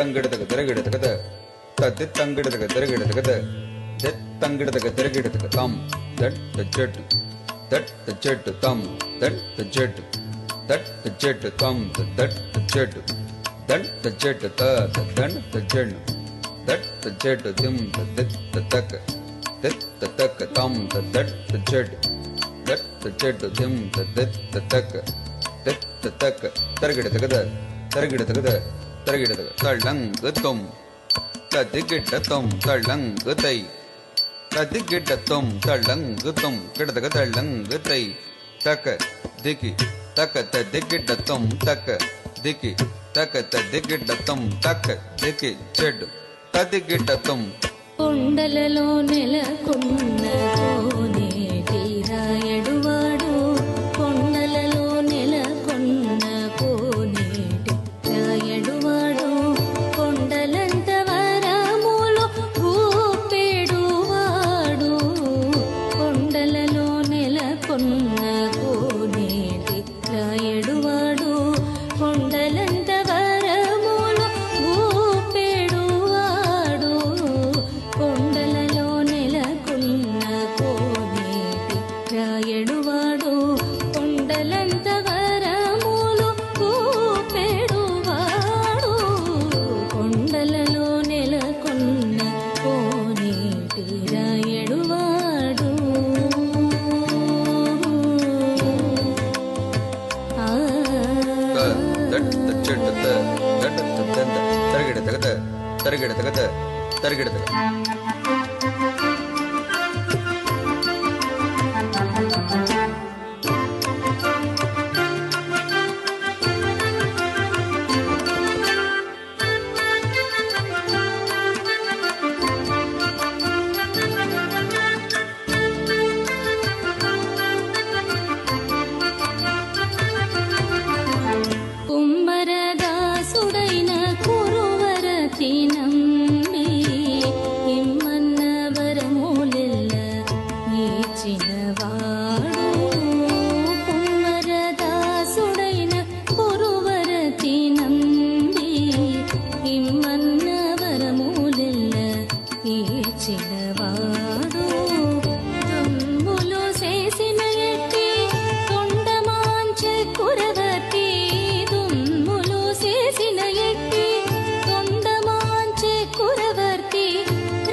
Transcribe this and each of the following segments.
ತಂಗಿಡತಕ ತೆರಗಿಡತಕದ ತತ್ತಿ ತಂಗಿಡತಕ ತೆರಗಿಡತಕದ ದೆತ್ ತಂಗಿಡತಕ ತೆರಗಿಡತಕ ತಮ್ that Jat that ಜಟ್ ತಮ್ ದಟ್ ಜಟ್ ದಟ್ ಜಟ್ ತಮ್ ದಟ್ ಜಟ್ ದಟ್ ಜಟ್ ತ ದಟ್ ಜಟ್ ದಟ್ ಜಟ್ ದಿಮ್ ದತ್ ತಕ ದತ್ ತಕ ತಮ್ ದಟ್ ಜಟ್ ದಟ್ ಜಟ್ ದಿಮ್ ದತ್ ತಕ ದತ್ ತಕ ತೆರಗಿಡತಕದ ತೆರಗಿಡತಕದ ತೆರಗಿಡತಕ ತಳ್ಳಂಗ ತೊಮ್ ತದಿಗಿಡ್ಡ ತೊಮ್ ತಳ್ಳಂಗ ತೈ ತದಿಗಿಡ್ಡ ತೊಮ್ ತಳ್ಳಂಗ ತೊಮ್ ಗಿಡದಗ ತಳ್ಳಂಗ ತೈ ತಕ ದಿಕ್ಕಿ ತಕ ತದಿಗಿಡ್ಡ ತೊಮ್ ತಕ ದಿಕ್ಕಿ ತಕ ತದಿಗಿಡ್ಡ ತೊಮ್ ತಕ ದಿಕ್ಕಿ చెడు తదిగిడ్డ ತೊమ్ కొండలలో నెలకొన్న కోనేటి రాయడువాడు కొండలలో నెలకొన్న కోనేటి రాయడువాడు కొండలంత వరములు ఊపెడువాడు కొండలలో నెలకొన్న కోనేటి రాయడువాడు కొండలంత వరములు ఊపెడువాడు కొండలలో నెలకొన్న కోనేటి రాయడువాడు కొండలంత వరములు ఊపెడువాడు కొండలలో నెలకొన్న కోనేటి రాయడువాడు దట్ చెడు దట్ దంద తెరగిడతకద తెరగిడతకద తెరగిడతక కుమ్మరదాసుడైన కురువరతి నమ్మి ఇమ్మన్న వరములెల్ల ఇచ్చినవాడు కుమ్మరదాసుడైన కురువరతి నమ్మి ఇమ్మన్న వరములెల్ల ఇచ్చినవాడు దుమ్ములు చేసిన ఎట్టి కొండమాంచ కురవతి దుమ్ములు చేసిన ఎట్టి కొండమాంచె కురవర్తి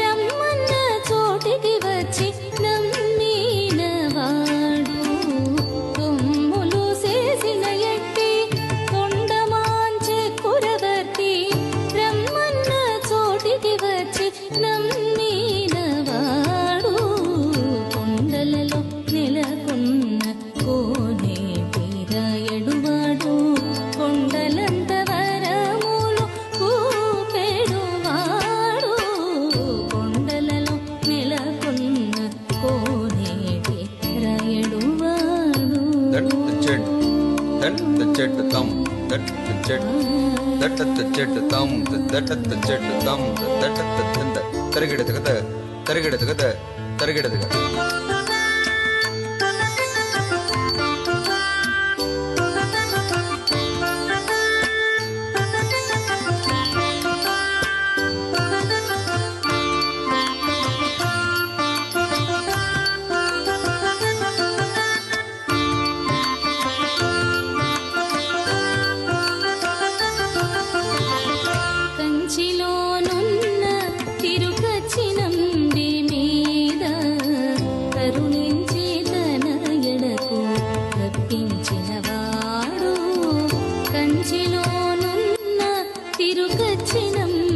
రమ్మన్న చోటికి వచ్చి నమ్మినవాడు దుమ్ములు చేసిన ఎట్టి కొండమాంచె కురవర్తి రమ్మన్న చోటికి వచ్చి నమ్మినవాడు కొండలలో నెలకొన్న కోనేటి రాయడువాడు కొండలంత వరములు ఊపెడువాడు కొండలలో నెలకొన్న కోనేటి రాయడువాడు దట్ చెడు దట్ చెడు తమ్ దట్ చెడు దట్ చెడు తమ్ దట్ చెడు తమ్ దట్ దంద తెరగిడతకద తెరగిడతకద తెరగిడతక కంచిలోనున్న తిరుకచ్చినంబి మీద కరుణించి తన ఎడకు రప్పించినవాడు కంచిలోనున్న తిరుకచ్చినంబి